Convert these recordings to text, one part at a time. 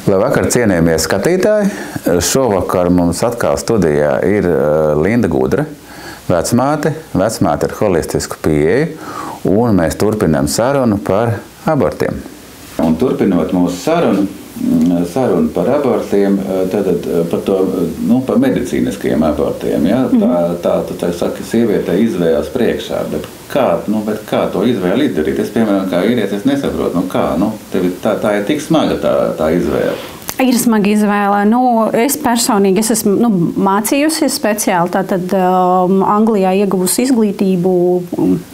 Labvakar, cienījamie skatītāji! Šovakar mums atkal studijā ir Linda Gudra, vecmāte ar holistisku pieeju, un mēs turpinām sarunu par abortiem. Un turpinot mūsu sarunu par abortiem, tad par medicīniskajiem abortiem. Ja? Tā saka, sieviete izvēlas priekšā, bet kā to izvēli izdarīt? Es, piemēram, kā vīrietis, es nesaprotu, tā ir tik smaga tā izvēle. Ir smaga izvēle. Es personīgi esmu mācījusies speciāli. Tātad Anglijā ieguvusi izglītību.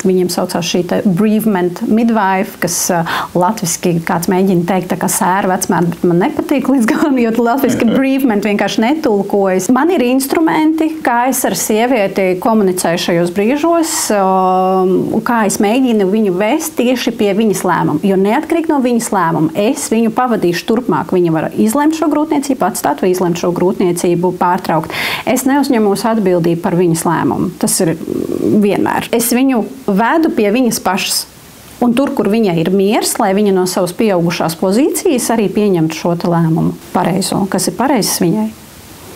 Viņiem saucās šī bereavement midwife, kas latviski kāds mēģina teikt tā kā sēra vecmāte, bet man nepatīk līdz galam, jo latviski bereavement vienkārši netulkojas. Man ir instrumenti, kā es ar sievieti komunicēju šajos brīžos, kā es mēģinu viņu vest tieši pie viņas lēmuma. Jo neatkarīgi no viņas lēmuma, es viņu pavadīšu turpmāk. Viņa var izlemt šo grūtniecību, atstāt vai izlemt šo grūtniecību, pārtraukt. Es neuzņemos atbildību par viņas lēmumu. Tas ir vienmēr. Es viņu vedu pie viņas pašas. Un tur, kur viņai ir miers, lai viņa no savas pieaugušās pozīcijas arī pieņemtu šo lēmumu pareizo, kas ir pareizs viņai.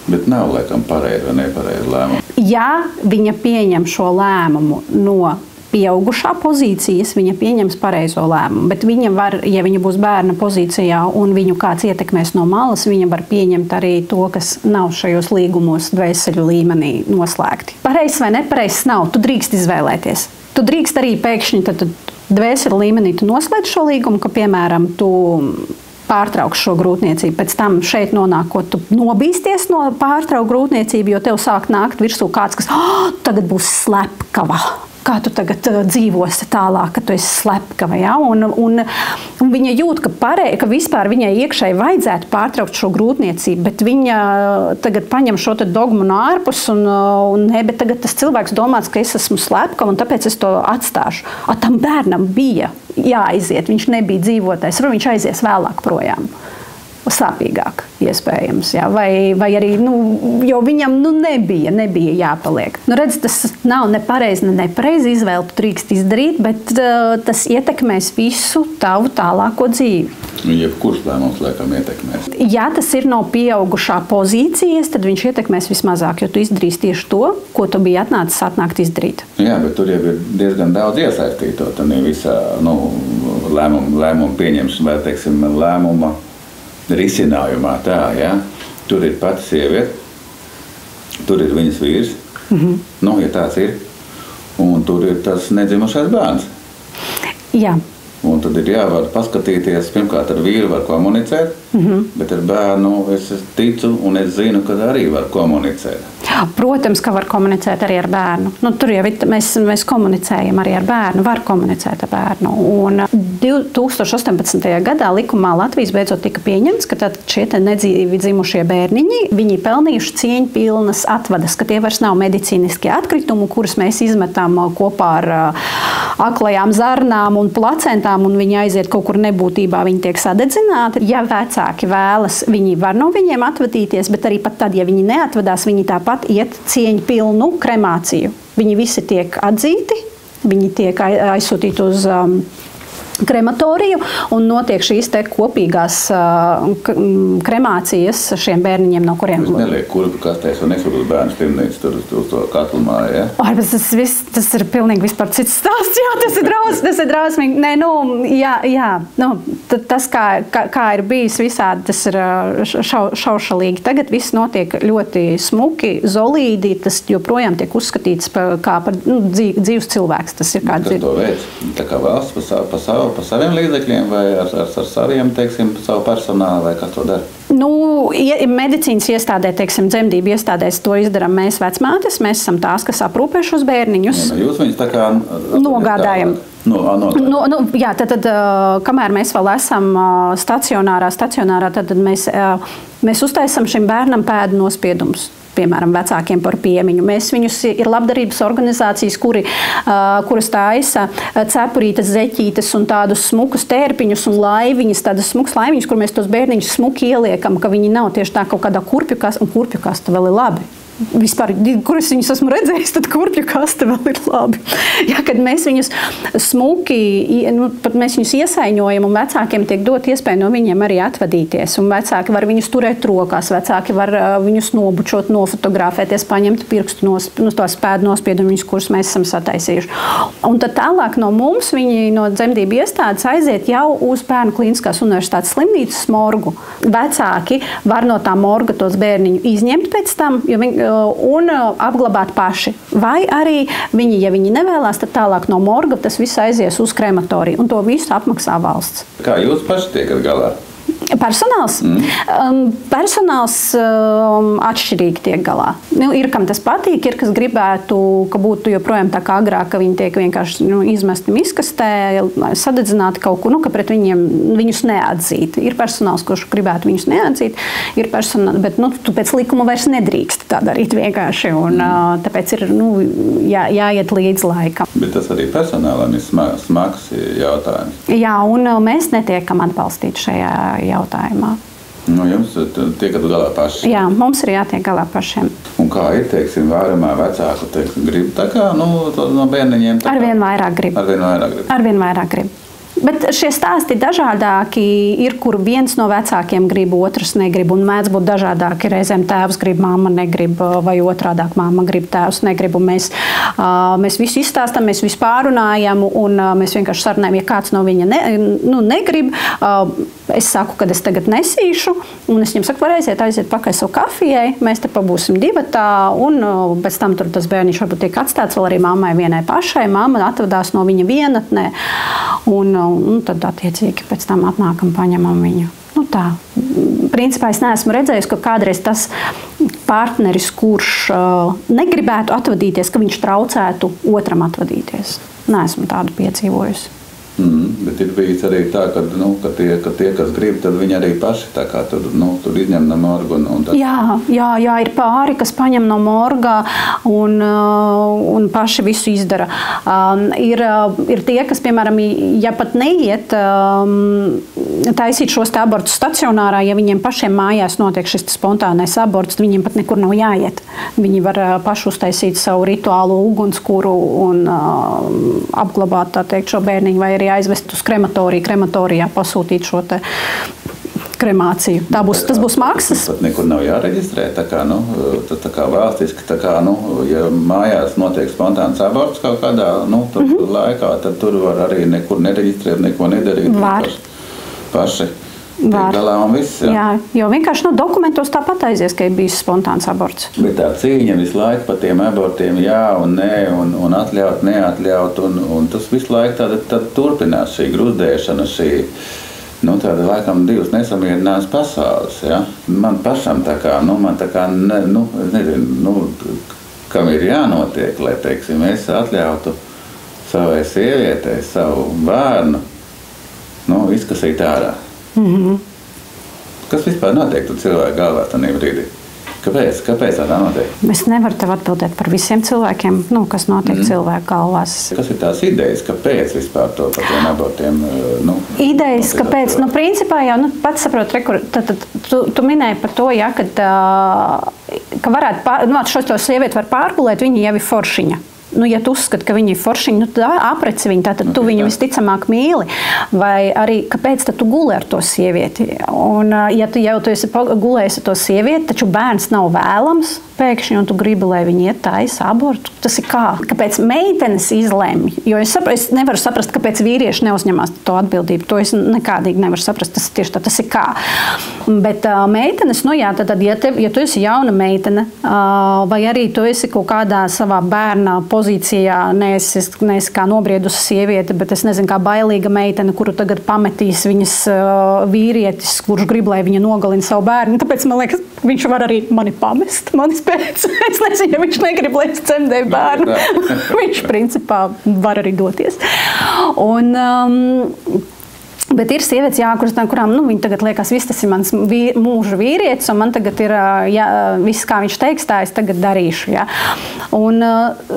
Bet nav, laikam, pareizi vai nepareizi lēmumu. Ja viņa pieņem šo lēmumu no pieaugušā pozīcijas, viņa pieņems pareizo lēmumu. Bet viņa var, ja viņa būs bērna pozīcijā un viņu kāds ietekmēs no malas, viņa var pieņemt arī to, kas nav šajos līgumos dvēseļu līmenī noslēgti. Pareizs vai nepareizs nav, tu drīkst izvēlēties. Tu drīkst arī pēkšņi tad dvēseļu līmenī tu noslēdz šo līgumu, ka, piemēram, tu pārtrauks šo grūtniecību. Pēc tam šeit nonākot, tu nobīsties no pārtraukt grūtniecību, jo tev sāk nākt virsū kāds, kas tagad būs slepkava. Kā tu tagad dzīvosi tālāk, ka tu esi slepkava. Ja? Un viņa jūt, ka vispār viņai iekšēji vajadzētu pārtraukt šo grūtniecību, bet viņa tagad paņem šo dogmu no ārpus bet tagad tas cilvēks domās, ka es esmu slepkava un tāpēc es to atstāšu. Tam bērnam bija jāaiziet, viņš nebija dzīvotais, viņš aizies vēlāk projām. Sāpīgāk, iespējams. Jā. Vai arī, jo viņam nebija jāpaliek. Redz, tas nav nepareizi izvēle, tu drīkst izdarīt, bet tas ietekmēs visu tavu tālāko dzīvi. Jebkurš lēmums, laikam, ietekmēs. Ja tas ir no pieaugušā pozīcijas, tad viņš ietekmēs vismazāk, jo tu izdarīsi tieši to, ko tu biji atnākt izdarīt. Jā, bet tur jau ir diezgan daudz iesaistīto. Tad visā lēmumu pieņemšana vai, teiksim, lēmuma risinājumā tā, ja? Tur ir pati sieviete, tur ir viņas vīrs, ja tāds ir, un tur ir tas nedzimušais bērns. Jā. Un tad ir jāvar paskatīties, pirmkārt ar vīru var komunicēt, bet ar bērnu es ticu un es zinu, ka arī var komunicēt. Protams, ka var komunicēt arī ar bērnu. Tur jau mēs komunicējam arī ar bērnu, var komunicēt ar bērnu. Un 2018. gadā likumā Latvijas beidzot tika pieņemts, ka šie nedzīvi dzimušie bērniņi, viņi pelnījuši cieņpilnas atvadas, ka tie vairs nav medicīniskie atkritumi, kurus mēs izmetam kopā ar aklajām zarnām un placentām, un viņi aiziet kaut kur nebūtībā, viņi tiek sadedzināti. Ja vecāki vēlas, viņi var no viņiem atvadīties, bet arī pat tad, ja viņi neatvadās, viņi tāpat iet cieņpilnu kremāciju. Viņi visi tiek atzīti, viņi tiek aizsūtīti uz krematoriju un notiek šīs kopīgās kremācijas šiem bērniņiem, no kuriem... Es nelieku kurpu kastēs un nesūtu bērnu slimnīcu tur uz to katlu māju, ja? Tas ir pilnīgi vispār cits stāsts, jā, tas ir drausmīgi. Tas, kā ir bijis visādi, tas ir šaušalīgi. Tagad viss notiek ļoti smuki, zolīdi, tas joprojām tiek uzskatīts kā par dzīvs cilvēks. Tas ir kas to veids? Tā kā valsts pa saviem līdzekļiem vai ar saviem, teiksim, savu personālu vai kas to dara? Medicīnas iestādē, teiksim, dzemdību iestādēs to izdaram mēs vecmātes. Mēs esam tās, kas aprūpē šos bērniņus. Jūs viņus tā kā nogādājam. Jā, tad kamēr mēs vēl esam stacionārā, tad mēs uztaisam šim bērnam pēdu nospiedumus. Piemēram, vecākiem par piemiņu. Viņus ir labdarības organizācijas, kuras taisa cepurītes, zeķītes un tādus smukus tērpiņus un laiviņas, tādas smukas laiviņas, kur mēs tos bērniņus smuki ieliekam, ka viņi nav tieši tā kaut kādā kurpju kastā, un kurpju kasta vēl ir labi. vispār, kur es viņus esmu redzējis, tad kurpju kaste vēl ir labi. Ja, kad mēs viņus smuki, pat mēs viņus iesaiņojam un vecākiem tiek dot iespēju no viņiem arī atvadīties. Un vecāki var viņus turēt rokās, vecāki var viņus nobučot, nofotografēties, paņemt pirkstu tos pēdu nospiedumus, kurus mēs esam sataisījuši. Un tad tālāk no mums viņi no dzemdību iestādes aiziet jau uz Bērnu Klīniskās universitātes slimnīcas morgu. Vecāki var no tā morga tos bērniņu izņemt pēc tam, un apglabāt paši. Vai arī viņi, ja viņi nevēlās, tad tālāk no morga tas viss aizies uz krematoriju. Un to visu apmaksā valsts. Kā jūs paši tiekat galā? Personāls? Personāls atšķirīgi tiek galā. Ir, kam tas patīk, ir, kas gribētu, ka būtu joprojām tā kā agrāk, ka viņi tiek vienkārši izmesti miskastē, sadedzināti kaut kur, ka pret viņus neatzīt. Ir personāls, kurš gribētu viņus neatzīt, ir personāls, bet tu pēc likuma vairs nedrīkst tā darīt vienkārši, un tāpēc ir jāiet līdz laikam. Bet tas arī personālam ir smags jautājums. Jā, un mēs netiekam atbalstīti šajā jautājumā. Jums tiekat galā paši? Jā, mums ir jātiek galā pašiem. Un kā ir, teiksim, vairumā vecāku, grib tā kā, no bērniņiem? Arvien vairāk grib. Arvien vairāk grib. Bet šie stāsti dažādāki ir, kur viens no vecākiem grib, otrs negrib, un mēdz būt dažādāki. Reizēm tēvs grib, mamma negrib, vai otrādāk mamma grib, tēvs negrib. Mēs visu izstāstam, mēs visu pārunājam, un mēs vienkārši sarunājam, ja kāds no viņa negrib. Es saku, ka es tagad nesīšu, un es viņam saku, var aiziet pakaļ savu kafijai, mēs te pabūsim divatā, un pēc tam tur tas bērniņš varbūt tiek atstāts vēl arī mammai vienai pašai. Mamma atvadās no viņa vienatnē, un tad attiecīgi pēc tam atnākam, paņemam viņu. Tā. Principā es neesmu redzējusi, ka kādreiz tas partneris, kurš negribētu atvadīties, ka viņš traucētu otram atvadīties. Neesmu tādu piedzīvojusi. Bet ir bijis arī tā, ka tie, kas grib, tad viņi arī paši tā kā tur izņem no morga. Jā, ir pāri, kas paņem no morga un paši visu izdara. Ir tie, kas, piemēram, ja pat neiet taisīt šos abortus stacionārā, ja viņiem pašiem mājās notiek šis spontānais aborts, viņiem pat nekur nav jāiet. Viņi var paši uztaisīt savu rituālu ugunskura un apglabāt, tā teikt, šo bērniņu, vai arī aizvest uz krematorijā pasūtīt šo te kremāciju. Tas būs maksas. Pat nekur nav jāreģistrē. Tā kā valstiski, ja mājās notiek spontāns aborts kaut kādā laikā, tad tur var arī nekur nereģistrēt, neko nedarīt. Var. Paši. Galā un viss, jā, jo vienkārši dokumentos tāpat aizies, ka ir bijis spontāns aborts. Bet tā cīņa visu laiku par tiem abortiem, jā un nē, un atļaut, neatļaut, un tas visu laiku tad turpinās šī grūzdēšana, šī, tāda laikam divas nesamierināmas pasaules, ja? Man pašam nezinu, kam ir jānotiek, lai, teiksim, es atļautu savai sievietei, savu bērnu, izkasīt ārā. Kas vispār notiek cilvēku galvā tajā brīdī? Kāpēc tā notiek? Es nevaru tev atbildēt par visiem cilvēkiem, kas notiek cilvēku galvās. Kas ir tās idejas, kāpēc vispār to par tiem abortiem? Idejas, kāpēc? Principā jau pats saproti, tu minēji par to, ja, ka varētu, šo sievieti var pārgulēt, viņa jau ir foršiņa. Ja tu uzskati, ka viņi ir foršiņi, tad apreci viņu, tad tu viņu visticamāk mīli. Vai arī, kāpēc tad tu guli ar to sievieti? Un, ja tu jau esi gulējis ar to sievieti, taču bērns nav vēlams pēkšņi, un tu gribi, lai viņi iet taisa abortu, tas ir kā? Kāpēc meitenes izlemj? Jo es nevaru saprast, kāpēc vīrieši neuzņemās to atbildību. To es nekādīgi nevaru saprast, tas tieši tā, tas ir kā. Bet meitenes, tad, ja tu esi jauna meitene, vai arī tu esi kaut kādā savā bērna pozīcijā, neesi kā nobriedusi sieviete, bet es nezinu, kā bailīga meitene, kuru tagad pametīs viņas vīrietis, kurš grib, lai viņa nogalina savu bērnu. Tāpēc man liekas, viņš var arī mani pamest, manis pēc. Es nezinu, ja viņš negrib, lai es cemdēju bērnu. Viņš principā var arī doties. Bet ir sievietes, kurām viņi tagad liekas, viss tas ir mans mūža vīrietis, un man tagad ir viss, kā viņš teiks, tā es tagad darīšu. Ja? Un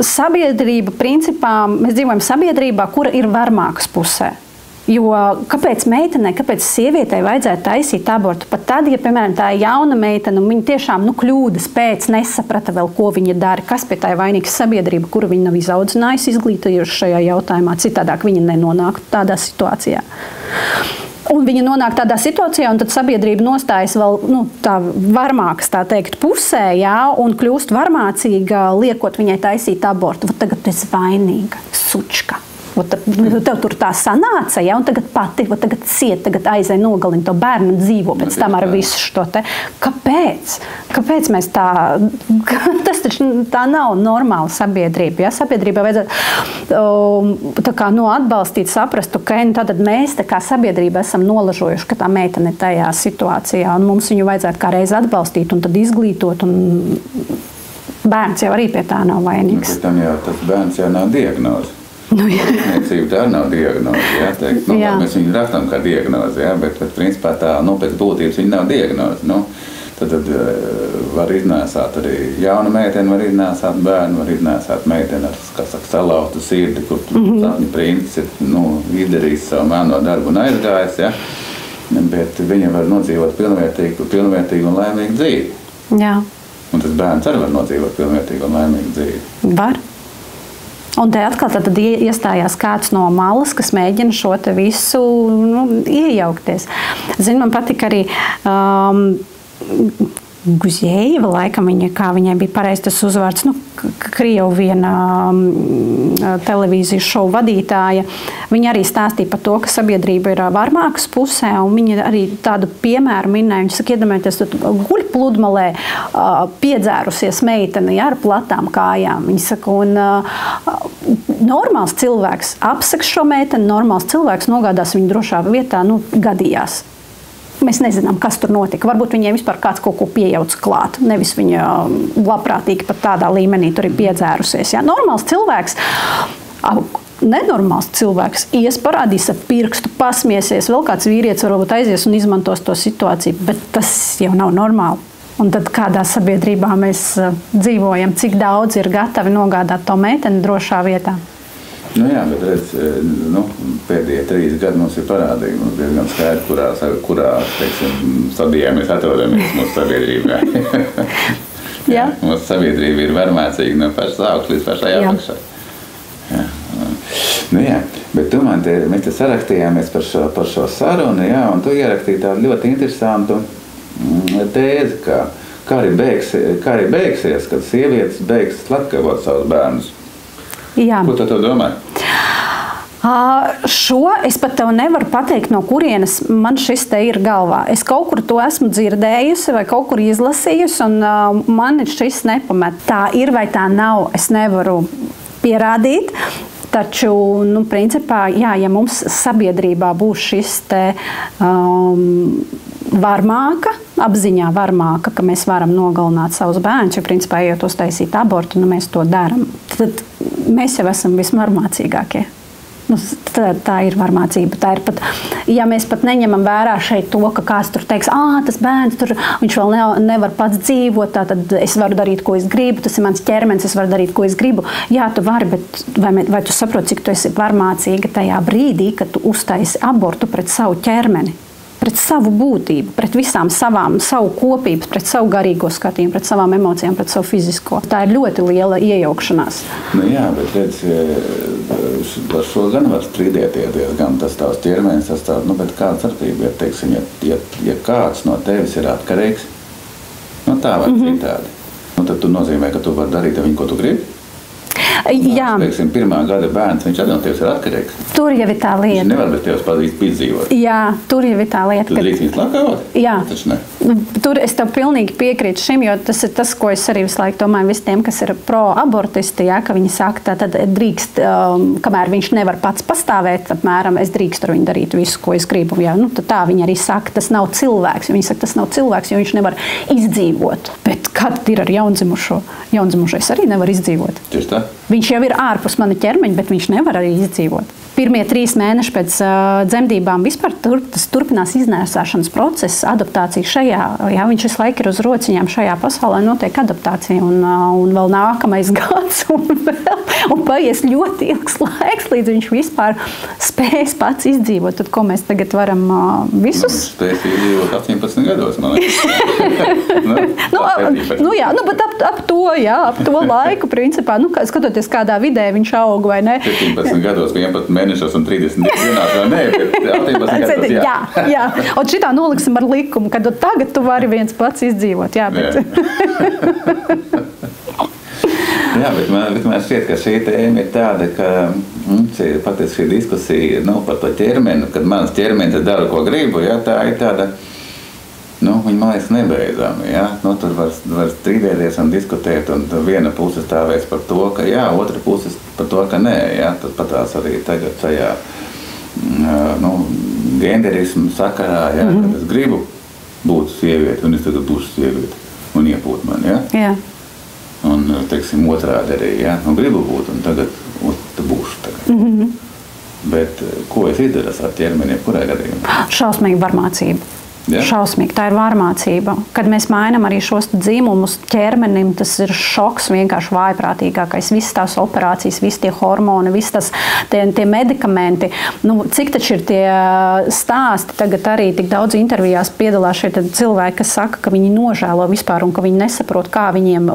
sabiedrība, principā, mēs dzīvojam sabiedrībā, kura ir varmākas pusē. Jo kāpēc meitenei, kāpēc sievietei vajadzētu taisīt abortu? Pat tad, ja, piemēram, tā ir jauna meitene, un viņa tiešām kļūdas pēc nesaprata vēl, ko viņa dara, kas pie tā ir vainīgs sabiedrība, kuru viņa nav izaudzinājusi, izglītojuši šajā jautājumā. Citādāk viņa nenonāktu tādā situācijā. Un viņa nonāk tādā situācijā, un tad sabiedrība nostājas vēl tā varmākas, tā teikt, pusē, jā, un kļūst varmācīga, liekot viņai taisīt abortu. Tagad tu esi vainīga, sučka. Tev tur tā sanāca, ja, un tagad pati, tagad ciet, tagad aizēj nogalina to bērnu un dzīvo pēc tam ar visu šo te. Kāpēc? Kāpēc mēs tā? Tas taču tā nav normāla sabiedrība. Ja? Sabiedrībā vajadzētu tā kā atbalstīt, saprast, ka tad mēs tā kā sabiedrība esam nolažojuši, ka tā meitene tajā situācijā, un mums viņu vajadzētu kā reiz atbalstīt un tad izglītot, un bērns jau arī pie tā nav vainīgs. Pēc tam jau tas bērns jau nav diagnoze. Niecība tā arī nav diagnoze, jā, teikt. Mēs viņu rakstām kā diagnoze, jā, bet principā tā, pēc būtības viņa nav diagnoze. Tad var iznēsāt arī jauna meitene, var iznēsāt bērnu, var iznēsāt meiteni ar, salauztu sirdi, kur sapņu princis ir izdarījis savu mēno darbu un aizgājis, jā. Bet viņa var nodzīvot pilnvērtīgu un laimīgu dzīvi. Jā. Un tas bērns arī var nodzīvot pilnvērtīgu un laimīgu dzīvi. Var. Un te atkal tad iestājās kāds no malas, kas mēģina šo te visu iejaukties. Zini, man patika arī Guzjeva, laikam viņai bija pareizi tas uzvārds, Krievu viena televīzijas šovu vadītāja. Viņa arī stāstīja par to, ka sabiedrība ir varmākas pusē, un viņa arī tādu piemēru minēja. Viņa saka, iedomājieties, guļ pludmalē piedzērusies meitene ar platām kājām. Viņa saka, un normāls cilvēks apseks šo meiteni, normāls cilvēks nogādās viņu drošā vietā, gadījās. Mēs nezinām, kas tur notika. Varbūt viņiem vispār kāds kaut ko piejauc klāt. Nevis viņa labprātīgi pat tādā līmenī tur ir piedzērusies. Ja? Normāls cilvēks, nenormāls cilvēks ies parādīs ar pirkstu, pasmiesies, vēl kāds vīrietis varbūt aizies un izmantos to situāciju, bet tas jau nav normāli. Un tad kādā sabiedrībā mēs dzīvojam, cik daudz ir gatavi nogādāt to meiteni drošā vietā? Jā, bet redz, pēdējie 3 gadi mums ir parādīgi. Mums diezgan skaidri, kurā stadijā mēs atrodamies mūsu sabiedrībā. Jā. Mūsu sabiedrība ir varmācīga no pašas augšas līdz pašai apakšai. Jā. Bet tu mēs te sarakstījāmies par šo sarunu, jā, un tu ierakstīji tādu ļoti interesantu tēzi, kā arī beigsies, kad sievietes beigs slepkavot savus bērnus. Jā. Ko tu domā? Šo es pat tev nevaru pateikt, no kurienes man šis te ir galvā. Es kaut kur to esmu dzirdējusi vai kaut kur izlasījusi, un man šis nepamet. Tā ir vai tā nav, es nevaru pierādīt. Taču, principā, jā, ja mums sabiedrībā būs šis te varmāka, apziņā varmāka, ka mēs varam nogalināt savus bērnus, jo, principā, ejot uztaisīt abortu, mēs to daram, tad mēs jau esam visvarmācīgākie. Tā ir varmācība. Tā ir pat, ja mēs pat neņemam vērā šeit to, ka kāds tur teiks, tas bērns tur, viņš vēl nevar pats dzīvot, tad es varu darīt, ko es gribu, tas ir mans ķermenis, es varu darīt, ko es gribu. Jā, tu vari, bet vai tu saproti, cik tu esi varmācīga tajā brīdī, kad tu uztaisi abortu pret savu ķermeni? Pret savu būtību, pret visām savu kopību, pret savu garīgo skatījumu, pret savām emocijām, pret savu fizisko. Tā ir ļoti liela iejaukšanās. Jā, bet redz, par šo gan var strīdēties, gan tas tavs ķermenis, tas tā, bet kāda starpība ir, teiksim, ja kāds no tevis ir atkarīgs, tā vai citādi. Tad tu nozīmē, ka tu vari darīt ar viņu, ko tu gribi? Jā. Teiksim, 1. gada bērns, viņš arī no tevis ir atkarīgs. Tur jau ir tā lieta. Viņš nevar bez tevis piedzīvot. Jā, tur jau ir tā lieta. Tu drīkst viņus lakavot? Jā. Taču ne. Tur es tev pilnīgi piekrītu šim, jo tas ir tas, ko es arī visu laiku domāju visi tiem, kas ir pro-abortisti, jā, ka viņi saka, tad drīkst, kamēr viņš nevar pats pastāvēt, apmēram, es drīkstu ar viņu darīt visu, ko es gribu. Jā, tad tā viņi arī saka, tas nav cilvēks. Viņi saka, tas nav cilvēks, jo viņš nevar izdzīvot. Bet kā tad ir ar jaundzimušo? Jaundzimušais arī nevar izdzīvot. Tieši tā. Viņš jau ir ārpus mana ķermeņa, bet viņš nevar arī izdzīvot. pirmie 3 mēneši pēc dzemdībām vispār tas turpinās iznēsāšanas process, adaptācija šajā. Jā, viņš visu laiku ir uz rociņām šajā pasaulē, notiek adaptācija un vēl nākamais gads un paies ļoti ilgs laiks, līdz viņš vispār spējas pats izdzīvot. Tad, ko mēs tagad varam visus? Spējas izdzīvot 18 gados, man liekas. Bet ap to laiku, principā, skatoties kādā vidē viņš aug, vai ne? 17 gados, 11 mēnešos un 30 dienās, vai ne? 18 gados, jā. Un šitā noliksim ar likumu, kad tagad tu vari viens pats izdzīvot. Jā, bet... Jā, bet man šķiet, ka šī tēma ir tāda, ka patiesi šī diskusija par to ķermeni, kad mans ķermenis dara, ko gribu, jā, tā ir tāda, viņa man liekas nebeidzami, jā. Tur var strīdēties un diskutēt, un viena puse stāvēs par to, ka jā, otra puse par to, ka nē, jā. Tad patās arī tagad šajā, genderismu sakarā, jā, kad es gribu būt sievieti, un es tagad būšu sievieti, un iepūt man, jā. Jā. Un, teiksim, otrādi arī, jā, gribu būt, un tagad būšu tagad. Bet ko es izdaru ar ķermeni, kurā gadījumā? Šausmīga varmācība. Ja? Šausmīgi, tā ir vārmācība. Kad mēs mainām arī šos dzimumus ķermenim, tas ir šoks vienkārši vājprātīgākais. Visas tās operācijas, visi tie hormoni, visi tie medikamenti. Cik taču ir tie stāsti, tagad arī tik daudz intervijās piedalās šie cilvēki, kas saka, ka viņi nožēlo vispār un ka viņi nesaprot, kā viņiem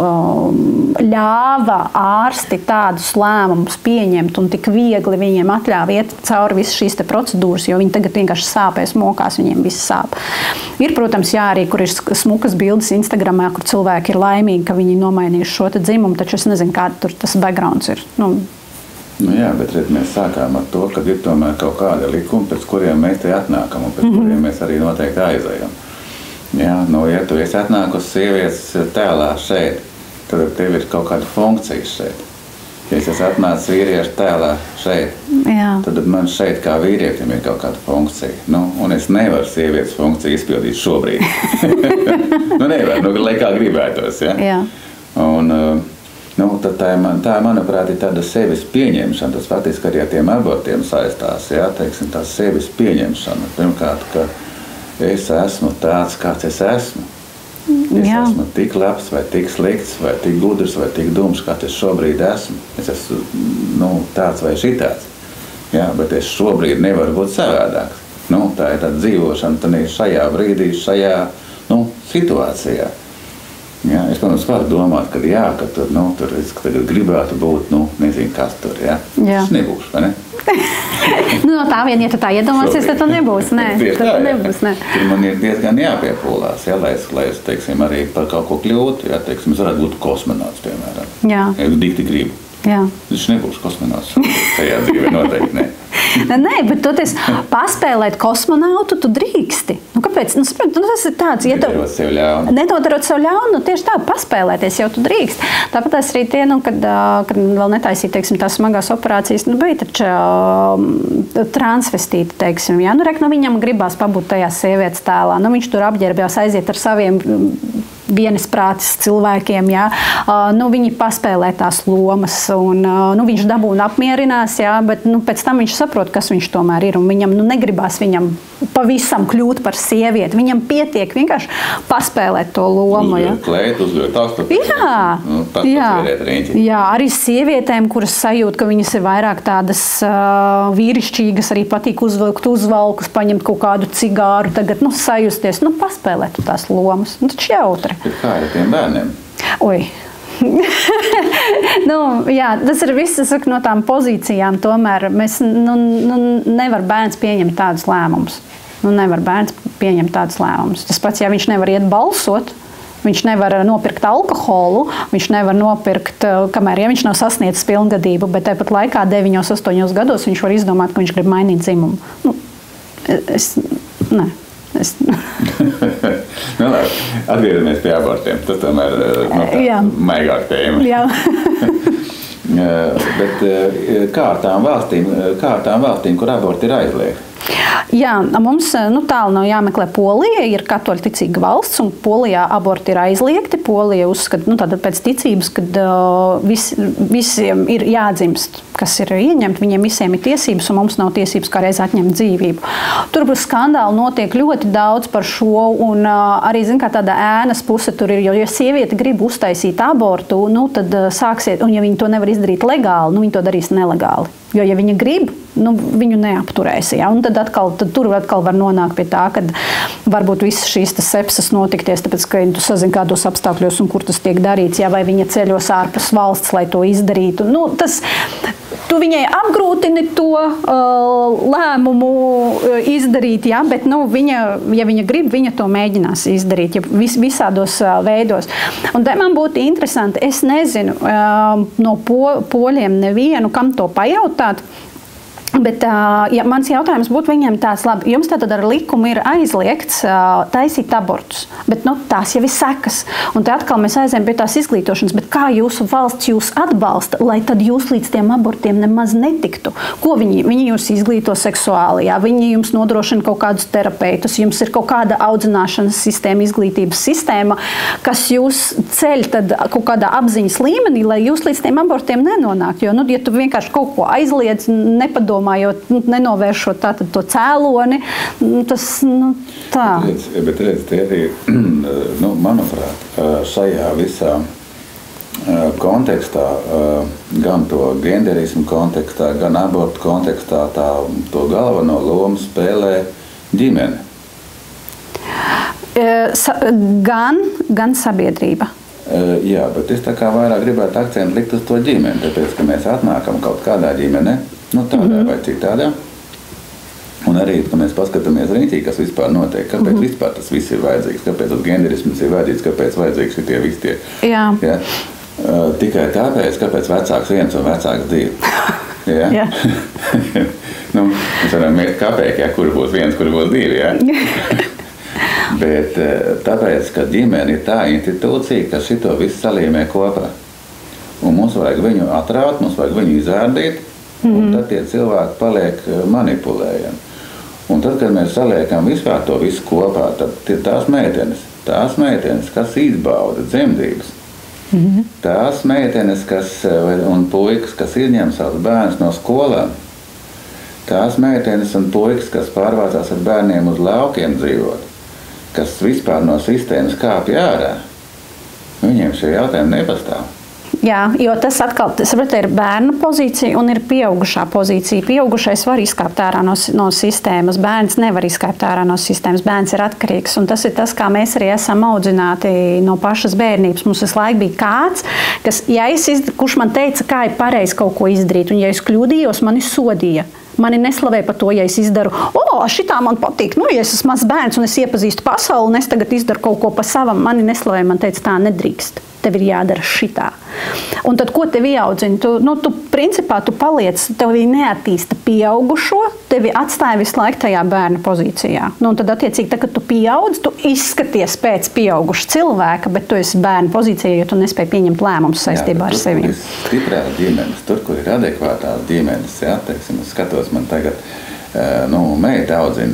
ļāva ārsti tādus lēmumus pieņemt un tik viegli viņiem atļāva iet cauri visas šīs te procedūras, jo viņi tagad vienkārši sāpēs mokās, viņiem viss sāp. Ir, protams, jā, arī, kur ir smukas bildes Instagramā, kur cilvēki ir laimīgi, ka viņi nomainījuši šo te dzimumu, taču es nezinu, kāda tur tas backgrounds ir. Jā, bet mēs sākām ar to, ka ir tomēr kaut kāda likuma, pēc kuriem mēs te atnākam un pēc kuriem mēs arī noteikti aizējam. Jā, ja tu esi atnākusi sievietes tēlā šeit, tad tev ir kaut kāda funkcija šeit. Ja es esmu atnācis vīriešu tēlā šeit, tad man šeit kā vīrietim ir kaut kāda funkcija. Un es nevaru sievietes funkciju izpildīt šobrīd. Nevaru, lai kā gribētos. Ja? Jā. Un, tad tā, manuprāt, ir tāda sevis pieņemšana. Tas faktiski arī ar tiem abortiem saistās. Ja? Teiksim, tā sevis pieņemšana. Pirmkārt, ka es esmu tāds, kāds es esmu. Es esmu tik labs, vai tik slikts, vai tik gudrs, vai tik dums, kāds es šobrīd esmu. Es esmu tāds vai šitāds. Jā, bet es šobrīd nevaru būt savādāks. Tā ir tāda dzīvošana šajā brīdī, šajā situācijā. Jā, es, protams, varu domāt, ka tur es tagad gribētu būt, nezinu, kas tur, jā. Es nebūšu, vai ne? No tā vien, ja tu tā iedomāsies, tad tu nebūs, nē. Tur man ir diezgan jāpiepūlās, jā, lai es, teiksim, arī par kaut ko kļūtu, jā, teiksim, es varētu būt kosmonauts, piemēram. Jā. Ja es dikti gribu. Jā. Es nebūšu kosmonauts, tajā dzīvē noteikti, ne. Nē, bet tu paspēlēt kosmonautu, tu drīksti. Kāpēc? Tas ir tāds, ja tu nedodarot sev ļaunu, tieši tā, paspēlēties jau tu drīkst. Tāpat arī tie, kad vēl netaisīt, teiksim, tās smagās operācijas, bija taču transvestīti, teiksim, jā. Viņam gribās pabūt tajā sievietes tēlā. Viņš tur apģērbjās, aiziet ar saviem vienisprātis cilvēkiem, jā. Viņi paspēlē tās lomas, un viņš dabūna apmierinās, jā, bet pēc tam viņš saprot, kas viņš tomēr ir, un viņam negribās viņam pavisam kļūt par sievieti. Viņam pietiek vienkārši paspēlēt to lomu. Uzliet augstu. Jā, arī sievietēm, kuras sajūt, ka viņas ir vairāk tādas vīrišķīgas, arī patīk uzvilkt uzvalkus, paņemt kaut kādu cigāru, tagad sajusties, paspēlēt tās lomas. Taču jautri. Bet kā ir ar tiem bērniem? Oi. Jā, tas ir viss, saku, no tām pozīcijām. Tomēr mēs nevar bērns pieņemt tādus lēmumus. Nevar bērns pieņemt tādus lēmumus. Tas pats, ja viņš nevar iet balsot, viņš nevar nopirkt alkoholu, viņš nevar nopirkt, kamēr viņš nav sasniedzis pilngadību, bet tāpat laikā 9-8 gados viņš var izdomāt, ka viņš grib mainīt dzimumu. Atgriezamies pie abortiem. Tas tomēr maigāk tēma. Jā. Bet kā ar tām valstīm, kur aborti ir aizliegti? Jā, mums tālu nav jāmeklē. Polija ir katoļticīga valsts, un Polijā aborti ir aizliegti. Polija uzskata, tātad pēc ticības, kad visiem ir jādzimst, kas ir ieņemti, viņiem visiem ir tiesības, un mums nav tiesības kā reiz atņemt dzīvību. Tur skandāli notiek ļoti daudz par šo, un arī, kā tāda ēnas puse tur ir, jo, ja sieviete grib uztaisīt abortu, tad sāksiet, un ja viņi to nevar izdarīt legāli, viņi to darīs nelegāli. Jo, ja viņa grib, viņu neapturēs. Ja? Un tad tur atkal var nonākt pie tā, ka varbūt visas šīs sepses notikties, tāpēc, ka tu sazini kādos apstākļos un kur tas tiek darīts, ja? Vai viņa ceļos ārpus valsts, lai to izdarītu. Tu viņai apgrūtini to lēmumu izdarīt, ja? Bet ja viņa grib, viņa to mēģinās izdarīt visādos veidos. Un te man būtu interesanti, es nezinu no poļiem nevienu, kam to pajautāt. Bet mans jautājums būtu viņiem tāds, labi, jums tātad ar likumu ir aizliegts taisīt abortus, bet tās jau ir sekas. Un te atkal mēs aizējam pie tās izglītošanas, bet kā jūsu valsts jūs atbalsta, lai tad jūs līdz tiem abortiem nemaz netiktu? Ko viņi jūs izglīto seksuāli, jā? Viņi jums nodrošina kaut kādus terapeitus, jums ir kaut kāda audzināšanas sistēma, izglītības sistēma, kas jūs ceļ tad kaut kādā apziņas līmenī, lai jūs līdz tiem abortiem nenonāktu. Jo, ja tu vienkārši kaut ko aizliedz, nepadomā, nenovēršot tātad to cēloni, tas, tā. Bet redz, tie ir, manuprāt, šajā visā kontekstā, gan to genderismu kontekstā, gan abortu kontekstā, to galveno lomu spēlē ģimene. Gan sabiedrība. Jā, bet es tā kā vairāk gribētu akcentu likt uz to ģimeni, tāpēc, ka mēs atnākam kaut kādā ģimenē, tādā vai citādā. Un arī, kad mēs paskatāmies rītī, kas vispār notiek, kāpēc vispār tas viss ir vajadzīgs, kāpēc tas genderisms ir vajadzīgs, kāpēc vajadzīgs ir tie visi tie. Jā. Ja? Tikai tāpēc, kāpēc vecāks viens un vecāks divi. Ja? Jā. Mēs varam mēt kapēki, ja, kur būs viens, kur būs divi. Ja? Bet tāpēc, ka ģimene ir tā institūcija, kas šito visu salīmē kopā. Un mums vajag viņu atraut, mums vajag viņu izārdīt, un tad tie cilvēki paliek manipulējami. Un tad, kad mēs saliekam vispār to visu kopā, tad tās meitenes, kas izbauda dzemdības, tās meitenes, un puikas, kas izņem savus bērnus no skolām, tās meitenes un puikas, kas pārvācās ar bērniem uz laukiem dzīvot, kas vispār no sistēmas kāpj ārā, viņiem šie jautājumi nepastāv. Jā, jo tas atkal ir bērna pozīcija un ir pieaugušā pozīcija. Pieaugušais var izkāpt ārā no sistēmas, bērns nevar izkāpt ārā no sistēmas, bērns ir atkarīgs. Un tas ir tas, kā mēs arī esam audzināti no pašas bērnības. Mums visu laiku bija kāds, kurš man teica, kā ir pareizi kaut ko izdarīt, un ja es kļūdījos, mani sodīja. Mani neslavēja par to, ja es izdaru, šitā man patīk, ja es esmu mazs bērns un es iepazīstu pasauli un es tagad izdaru kaut ko pa savam, mani neslavēja, man teica, tā nedrīkst. Tev ir jādara šitā. Un tad, ko tev ieaudzina? Tu principā, tu paliec, tev neattīsta pieaugušo, tevi atstāja visu laiku tajā bērna pozīcijā. Un tad, attiecīgi, kad tu pieaudz, tu izskaties pēc pieauguša cilvēka, bet tu esi bērna pozīcijā, jo tu nespēji pieņemt lēmumus saistībā ar sevi. Tur, kur ir stiprās ģimenes, tur, kur ir adekvātās ģimenes, jā, teiksim, es skatos, man tagad, meita audzina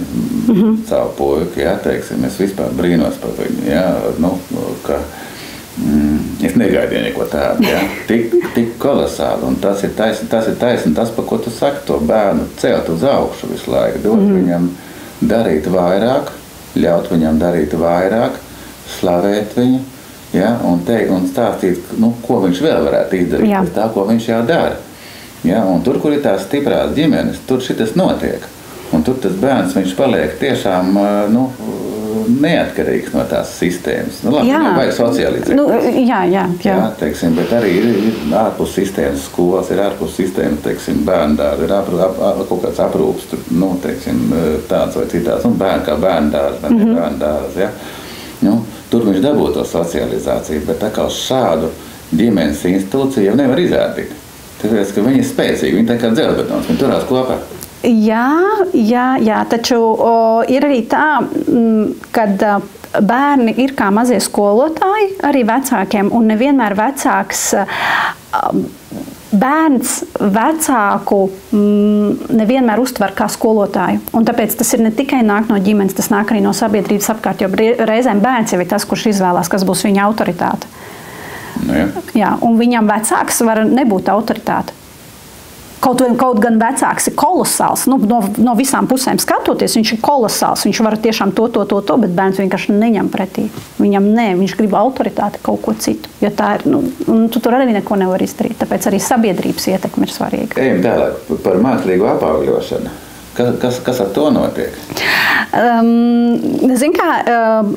savu puiku, jā, teiksim, es vispār brīnos par viņu, jā, ka es negaidīju neko tādu, ja? tik kolosāli, un tas ir taisni, tas, par ko tu saki, to bērnu celt uz augšu visu laiku, dot viņam darīt vairāk, ļaut viņam darīt vairāk, slavēt viņu, ja? Un stāstīt, ko viņš vēl varētu izdarīt, pēc tā, ko viņš jau dara. Ja? Un tur, kur ir tās stiprās ģimenes, tur šitas notiek, un tur tas bērns, viņš paliek tiešām, neatkarīgs no tās sistēmas. Viņam vajag socializēt. Jā, teiksim, bet arī ir ārpus sistēmas skolas, ir ārpus sistēmas, teiksim, bērndārs, ir kaut kāds aprūps, teiksim, tāds vai citāds, bērni kā bērndārs, bet ne bērndārs, ja. Tur viņš dabū to socializāciju, bet tā kā šādu ģimenes institūciju jau nevar izrādīt. Tāpēc, ka viņi ir spēcīgi, viņi tā kā dzelzbetons, viņi turās kopā. Jā, taču ir arī tā, kad bērni ir kā mazie skolotāji arī vecākiem, un nevienmēr vecāks bērns vecāku nevienmēr uztver kā skolotāju. Un tāpēc tas ir ne tikai nāk no ģimenes, tas nāk arī no sabiedrības apkārt, jo reizēm bērns jau ir tas, kurš izvēlās, kas būs viņa autoritāte. Jā, un viņam vecāks var nebūt autoritāte. Kaut gan vecāks ir kolosāls, no visām pusēm skatoties, viņš ir kolosāls, viņš var tiešām to, bet bērns vienkārši neņem pretī. Viņš grib autoritāti, kaut ko citu. Jo tā ir, tu tur arī neko nevar izdarīt, tāpēc arī sabiedrības ietekme ir svarīga. Ejam tālāk par mākslīgo apaugļošanu. Kas ar to notiek? Zin kā,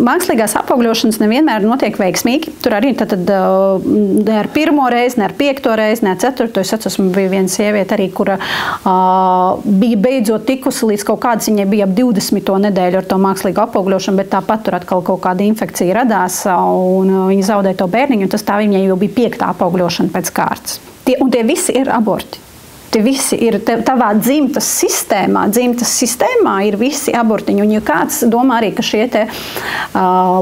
mākslīgās apaugļošanas nevienmēr notiek veiksmīgi. Tur arī ne ar 1. reizi, ne ar 5. reizi, ne ar 4. Es atceros, bija viena sieviete arī, kura bija beidzot tikusi līdz kaut kādas, viņai bija ap 20. nedēļu ar to mākslīgu apaugļošanu, bet tāpat tur atkal kaut kāda infekcija radās un viņa zaudēja to bērniņu, un tas tā viņai jau bija 5. apaugļošana pēc kārtas. Un tie visi ir aborti. Tie visi ir tavā dzimtas sistēmā ir visi abortiņi. Un ja kāds domā arī, ka šie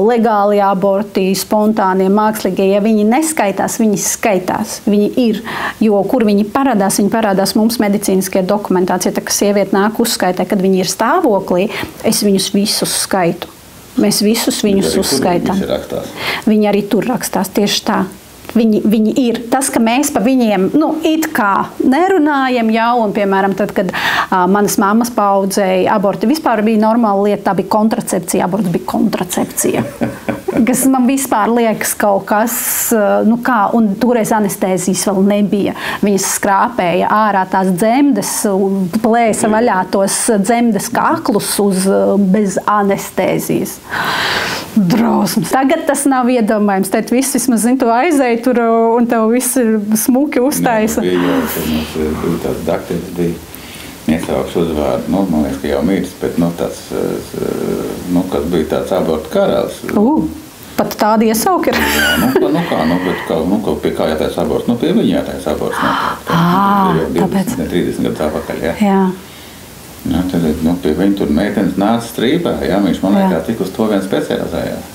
legālie aborti, spontānie, mākslīgie, ja viņi neskaitās, viņi skaitās. Viņi ir, jo kur viņi parādās mums medicīniskajā dokumentācijā. Tā kā sieviete nāk uzskaitē, kad viņi ir stāvoklī, es viņus visus skaitu. Mēs visus viņus uzskaitām. Viņi arī tur rakstās tieši tā. Viņi ir tas, ka mēs pa viņiem it kā nerunājam jau, un, piemēram, tad, kad manas mammas paaudzēja aborti, vispār bija normāla lieta, tā bija kontracepcija, aborts bija kontracepcija. Kas man vispār liekas kaut kas, un toreiz anestēzijas vēl nebija. Viņas skrāpēja ārā tās dzemdes, plēsa vaļā tos dzemdes kaklus bez anestēzijas. Drausmas. Tagad tas nav iedomājams. Tad viss vismaz zin, tu aizēji tur un tev viss ir smuki uztaisa. Tāds dakteris bija iesaukšu uzvārdu, man liekas, ka jau mīrs, bet tāds, kas bija tāds abortu karalis. Pat tādi iesauki ir? Jā, pie kā jātais aborts? Pie viņa jātais aborts. Tāpēc. 30 gadus atpakaļ, jā. Tad pie viņa tur meitenes nāca strīpā, viņš man liekas tik uz to vien specializējās.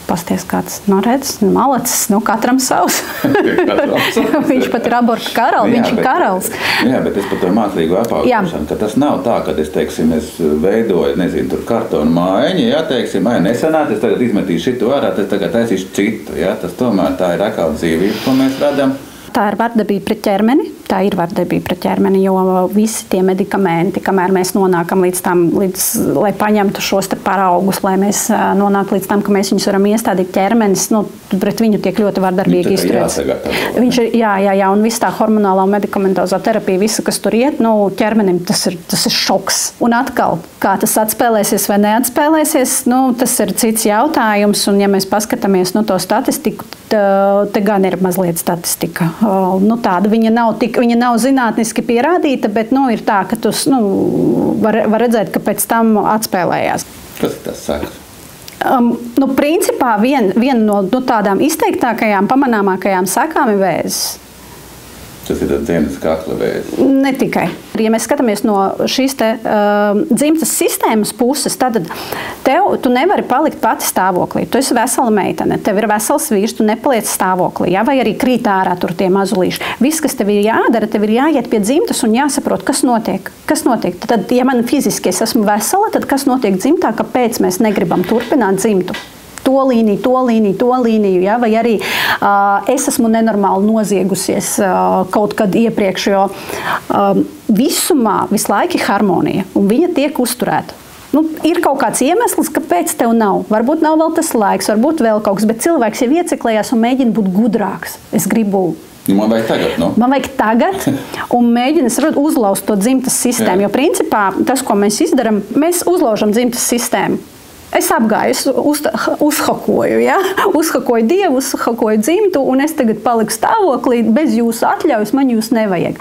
Pasties kāds, redz, malacis, katram savs. Viņš pat ir abortu karalis, viņš ir karalis. Jā, bet es par to mākslīgo apaugļošanu, ka tas nav tā, ka es veidoju, tur kartonu mājiņu, nesanāt, es tagad izmetīšu šitu ārā, es tagad taisīšu citu, tas tomēr tā ir atkal dzīvība, ko mēs redzam. Tā ir vardarbība pret ķermeni. Tā ir vardarbība pret ķermeni, jo visi tie medikamenti, kamēr mēs nonākam lai paņemtu šos paraugus, lai mēs nonāktu līdz tam, ka mēs viņus varam iestādīt ķermenis, pret viņu tiek ļoti vardarbīgi izturēts. Viņš ir, jā, un viss tā hormonālā un medikamentozā terapija, visa, kas tur iet, ķermenim tas ir šoks. Un atkal, kā tas atspēlēsies vai neatspēlēsies, tas ir cits jautājums, un ja mēs paskatāmies to statistiku, te gan ir mazliet statistika. Tāda viņa nav zinātniski pierādīta, bet ir tā, ka tu var redzēt, ka pēc tam atspēlējās. Kas tas saka? Principā viena no tādām izteiktākajām, pamanāmākajām sakām ir vēzis. Tas ir dzemdes kakla vēzis. Ne tikai. Ja mēs skatāmies no šīs dzimtas sistēmas puses, tad tu nevari palikt pati stāvoklī. Tu esi vesela meitene, tev ir vesels vīrs, tu nepaliec stāvoklī, vai arī krīt ārā tur tie mazulīši. Viss, kas tev ir jādara, tev ir jāiet pie dzimtas un jāsaprot, kas notiek. Tad, ja man fiziski es esmu vesela, tad kas notiek dzimtā, kāpēc mēs negribam turpināt dzimtu? To līniju, vai arī es esmu nenormāli noziegusies kaut kad iepriekš, jo visumā visu laiku ir harmonija, un viņa tiek uzturēta. Ir kaut kāds iemesls, kāpēc tev nav. Varbūt nav vēl tas laiks, varbūt vēl kaut kas, bet cilvēks jau ieciklējās un mēģina būt gudrāks. Es gribu... Man vajag tagad, Man vajag tagad, un mēģina uzlauzt to dzimtas sistēmu, jo principā tas, ko mēs izdaram, mēs uzlaužam dzimtas sistēmu. Es apgāju, uzhakoju, uzhakoju Dievu, uzhakoju dzimtu, un es tagad paliku stāvoklī, bez jūsu atļaujas, man jūs nevajag.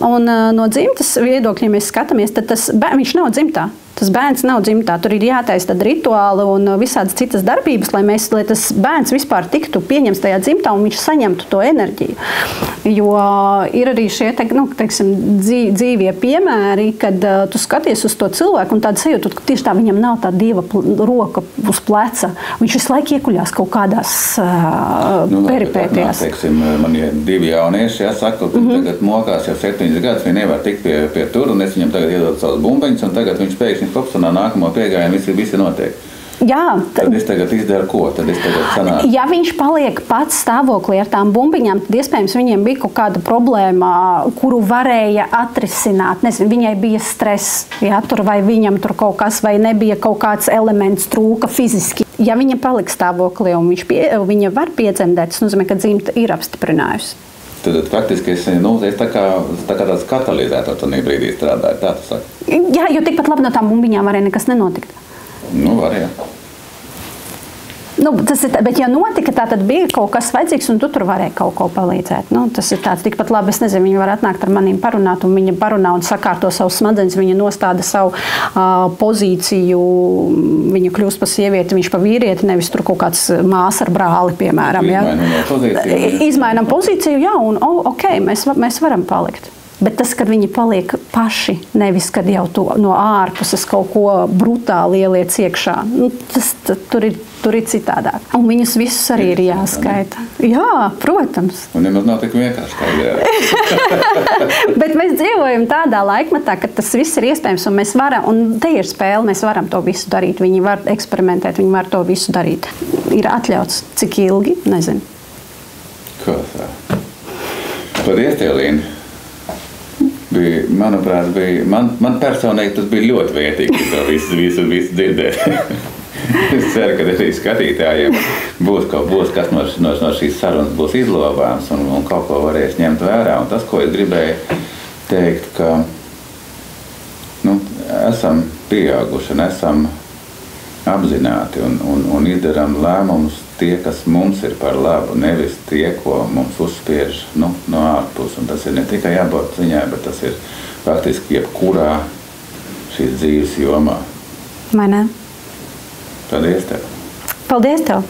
Un no dzimtas viedokļa, ja mēs skatāmies, tad viņš nav dzimtā. Tas bērns nav dzimtā. Tur ir jātaisa tad rituāli un visādas citas darbības, lai tas bērns vispār tiktu pieņemts tajā dzimtā un viņš saņemtu to enerģiju. Jo ir arī šie dzīvie piemēri, kad tu skaties uz to cilvēku un tādu sajūtu, ka tieši tā viņam nav tā dieva roka uz pleca. Viņš visu laiku iekuļās kaut kādās peripētījās. Man ir 2 jaunieši, saka, ka tagad mokās jau 7 gadus, viņi nevar tikt pie tur, un es viņam tagad iedodu savus bumbiņus, un tagad viņš pēkšņi kopsanā nākamo piegājienu, visi notiek. Jā, tad es tagad izdaru ko? Tad es tagad sanāku. Ja viņš paliek pats stāvoklī ar tām bumbiņām, tad iespējams viņiem bija kaut kāda problēma, kuru varēja atrisināt. Nezinu, viņai bija stress, tur vai viņam tur kaut kas, vai nebija kaut kāds elements trūka fiziski. Ja viņa paliks stāvoklī un viņa var piedzemdēt, tas nozīmē, ka dzimta ir apstiprinājusi. Tad faktiski es tā kā tāds katalizētors tajā brīdī strādāju, tā tu saki? Jā, jo tikpat labi no tām bumbiņām varēja nekas nenotikt. Var, jā. Bet, ja notika, tā tad bija kaut kas vajadzīgs, un tu tur varēji kaut ko palīdzēt. Tas ir tāds tikpat labi, es nezinu, viņi var atnākt ar maniem parunāt, un viņa parunā un sakārto savus smadzenes, viņa nostāda savu pozīciju, viņa kļūst par sievieti, viņš par vīrieti, nevis tur kaut kāds māsa ar brāli, piemēram. Izmainam pozīciju, jā, un mēs varam palikt. Bet tas, kad viņi paliek paši, nevis kad jau no ārpuses kaut ko brutāli ieliec iekšā, tur ir citādāk. Un viņus visus arī ir jāskaita. Jā, protams. Un nemaz nav tik vienkārši. Bet mēs dzīvojam tādā laikmetā, ka tas viss ir iespējams, un mēs varam, un te ir spēle, mēs varam to visu darīt. Viņi var eksperimentēt, viņi var to visu darīt. Ir atļauts, cik ilgi, nezinu. Ko tā? Paldies, Liena. Manuprāt, man personīgi tas bija ļoti vērtīgi, to visu dzirdēt. Es ceru, ka arī skatītājiem būs kas no šīs sarunas būs izlobāms un kaut ko varēs ņemt vērā. Un tas, ko es gribēju teikt, ka esam pieauguši un esam apzināti un izdarām lēmumus tie, kas mums ir par labu, nevis tie, ko mums uzspiež no ārpus. Un tas ir ne tikai abortu ziņā, bet tas ir faktiski jebkurā šīs dzīves jomā. Vai ne? Paldies tev! Paldies tev!